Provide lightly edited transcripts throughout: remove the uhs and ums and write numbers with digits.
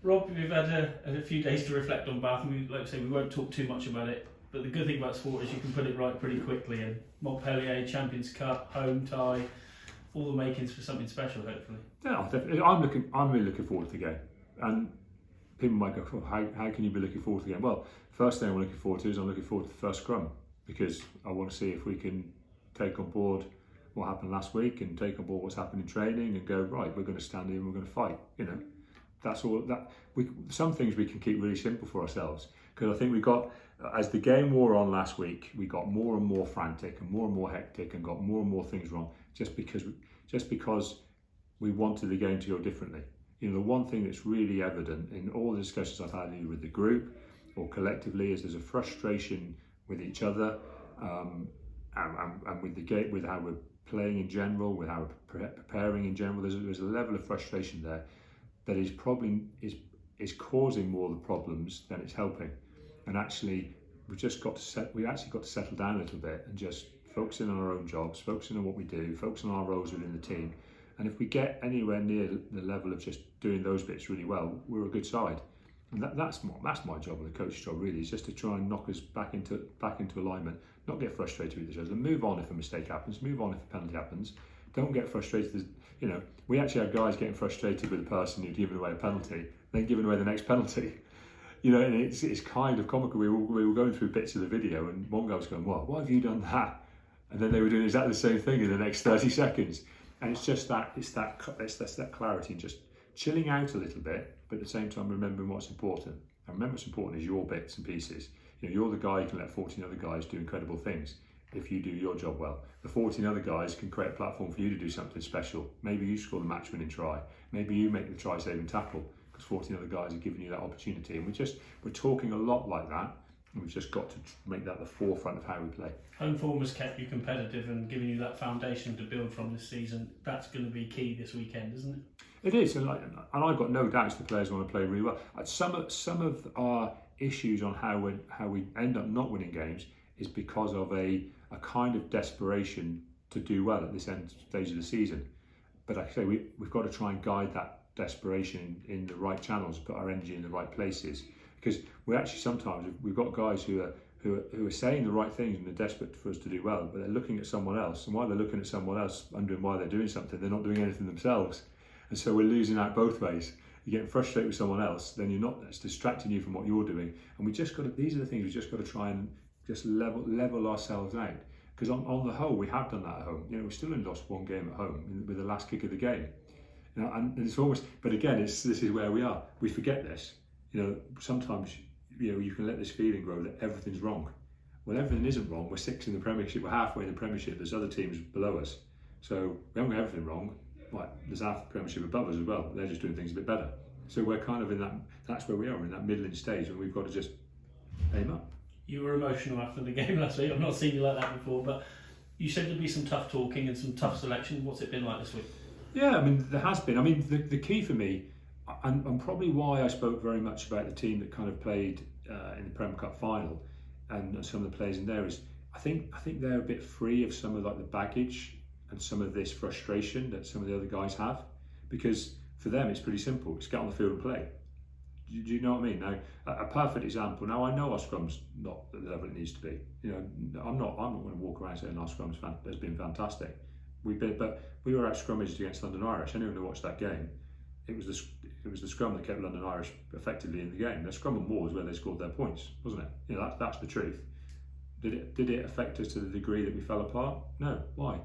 Rob, we've had a few days to reflect on Bath, and like I say, we won't talk too much about it. But the good thing about sport is you can put it right pretty quickly. And Montpellier, Champions Cup, home tie, all the makings for something special, hopefully. Yeah, definitely. I'm really looking forward to the game. And people might go, oh, how can you be looking forward to the game? Well, first thing I'm looking forward to is I'm looking forward to the first scrum, because I want to see if we can take on board what happened last week and take on board what's happened in training and go, right, we're going to stand here and we're going to fight. You know, that's all. Some things we can keep really simple for ourselves, because I think we got, as the game wore on last week, we got more and more frantic and more hectic and got more and more things wrong just because we wanted the game to go differently. You know, the one thing that's really evident in all the discussions I've had either with the group or collectively is there's a frustration with each other and with the game, with how we're playing in general, with how we're preparing in general. There's a level of frustration there that is probably is causing more of the problems than it's helping. And actually, we actually got to settle down a little bit and just focusing on our own jobs, focusing on what we do, focusing on our roles within the team. And if we get anywhere near the level of just doing those bits really well, we're a good side. And that's my job, and the coach's job really, is just to try and knock us back into alignment, not get frustrated with each other, and move on if a mistake happens, move on if a penalty happens. Don't get frustrated. You know, we actually had guys getting frustrated with the person who'd given away a penalty, then giving away the next penalty. You know, and it's kind of comical. We were going through bits of the video, and one guy was going, "What? Why have you done that?" And then they were doing exactly the same thing in the next 30 seconds. And it's just that clarity and just chilling out a little bit, but at the same time remembering what's important. And remember, what's important is your bits and pieces. You know, you're the guy who can let 14 other guys do incredible things if you do your job well. The 14 other guys can create a platform for you to do something special. Maybe you score the match-winning try. Maybe you make the try-saving tackle, because 14 other guys are giving you that opportunity. And we're talking a lot like that. And we've just got to make that the forefront of how we play. Home form has kept you competitive and given you that foundation to build from this season. That's going to be key this weekend, isn't it? It is, and I've got no doubts the players want to play really well. Some of our issues on how we end up not winning games is because of a kind of desperation to do well at this end stage of the season. But like I say, we've got to try and guide that desperation in the right channels, put our energy in the right places. Because we actually sometimes we've got guys who are saying the right things and they're desperate for us to do well, but they're looking at someone else, and while they're looking at someone else, wondering why they're doing something, they're not doing anything themselves, and so we're losing out both ways. You're getting frustrated with someone else, then it's distracting you from what you're doing, and we just got to. These are the things we just got to try and just level ourselves out. Because on the whole, we have done that at home. You know, we still only lost one game at home with the last kick of the game. You know, and it's almost. But again, this is where we are. We forget this. You know, sometimes you can let this feeling grow that everything's wrong. Well, everything isn't wrong. We're sixth in the Premiership. We're halfway in the Premiership. There's other teams below us, so we haven't got everything wrong. Right, there's half the Premiership above us as well. They're just doing things a bit better. So we're kind of in that. That's where we are, in that middling stage, and we've got to just aim up. You were emotional after the game last week. I've not seen you like that before, but you said there'd be some tough talking and some tough selection. What's it been like this week? Yeah, I mean, there has been. I mean, the key for me, and probably why I spoke very much about the team that kind of played in the Premier Cup final and some of the players in there, is I think they're a bit free of some of like the baggage and some of this frustration that some of the other guys have, because for them it's pretty simple. It's get on the field and play. Do you know what I mean? Now, a perfect example. Now, I know our scrum's not at the level it needs to be. You know, I'm not going to walk around saying our scrum's has been fantastic. But we were out scrummaged against London Irish. Anyone who watched that game, it was the scrum that kept London Irish effectively in the game. The scrum and war is where they scored their points, wasn't it? You know, that's the truth. Did it affect us to the degree that we fell apart? No. Why?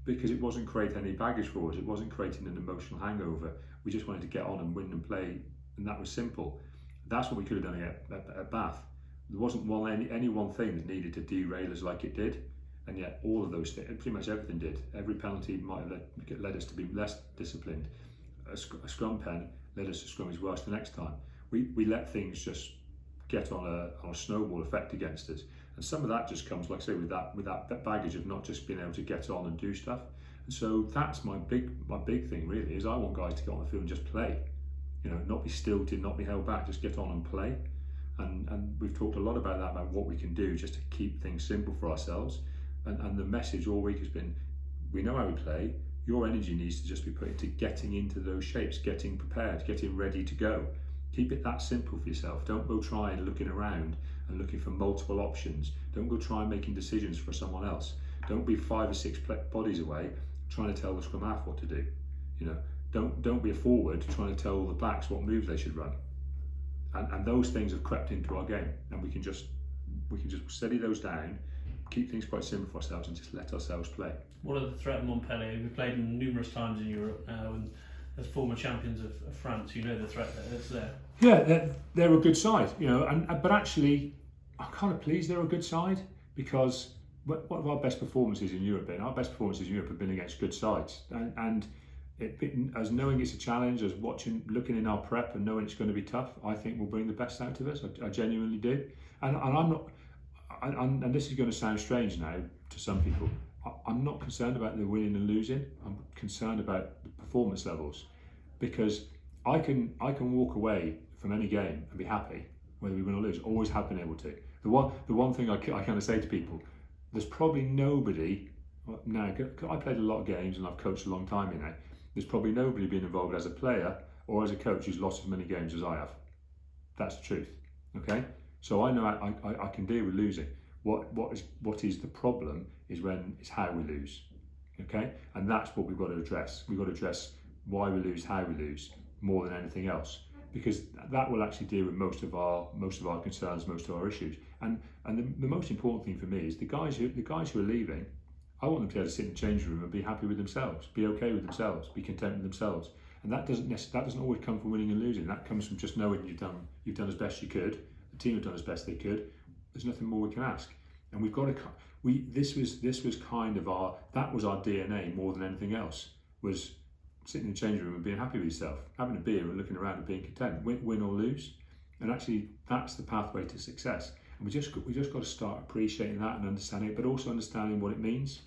Because it wasn't creating any baggage for us. It wasn't creating an emotional hangover. We just wanted to get on and win and play, and that was simple. That's what we could have done at Bath. There wasn't any one thing that needed to derail us like it did, and yet all of those things, pretty much everything did. Every penalty might have led us to be less disciplined. A scrum pen led us to scrummage worse the next time. We let things just get on a snowball effect against us, and some of that just comes, like I say, with that baggage of not just being able to get on and do stuff. And so that's my big thing really, is I want guys to get on the field and just play. You know, not be stilted, not be held back, just get on and play. And we've talked a lot about that, about what we can do just to keep things simple for ourselves. And the message all week has been, we know how we play. Your energy needs to just be put into getting into those shapes, getting prepared, getting ready to go. Keep it that simple for yourself. Don't go try and looking around and looking for multiple options. Don't go try and making decisions for someone else. Don't be 5 or 6 bodies away trying to tell the scrum half what to do. You know, don't be a forward trying to tell all the backs what moves they should run. And those things have crept into our game, and we can just steady those down, keep things quite simple for ourselves, and just let ourselves play. What are the threat of Montpellier? We've played them numerous times in Europe now, and as former champions of France, you know the threat that's there. Yeah, they're a good side, you know, but actually, I'm kind of pleased they're a good side, because what have our best performances in Europe been? Our best performances in Europe have been against good sides, and as knowing it's a challenge, as looking in our prep and knowing it's going to be tough, I think will bring the best out of us. I genuinely do, and I'm not. And this is going to sound strange now to some people. I'm not concerned about the winning and losing. I'm concerned about the performance levels, because I can walk away from any game and be happy whether we win or lose. Always have been able to. The one thing I kind of say to people, there's probably nobody. Now, I played a lot of games and I've coached a long time, you know. There's probably nobody been involved as a player or as a coach who's lost as many games as I have. That's the truth. Okay, so I know I can deal with losing. What is the problem is how we lose. Okay, and that's what we've got to address. We've got to address why we lose, how we lose, more than anything else, because that will actually deal with most of our concerns, most of our issues. And the most important thing for me is the guys who are leaving. I want them to be able to sit in the changing room and be happy with themselves, be okay with themselves, be content with themselves. And that doesn't always come from winning and losing. That comes from just knowing you've done as best you could. The team have done as best they could. There's nothing more we can ask. And we've got to. This was kind of that was our DNA more than anything else. Was sitting in the changing room and being happy with yourself, having a beer and looking around and being content, win or lose. And actually, that's the pathway to success. And we just got to start appreciating that and understanding it, but also understanding what it means.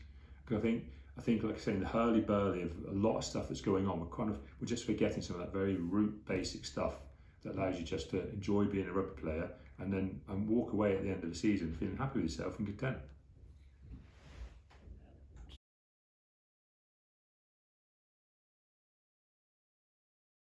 Because I think, like I say, in the hurly-burly of a lot of stuff that's going on, we're just forgetting some of that very root basic stuff that allows you just to enjoy being a rugby player and walk away at the end of the season feeling happy with yourself and content.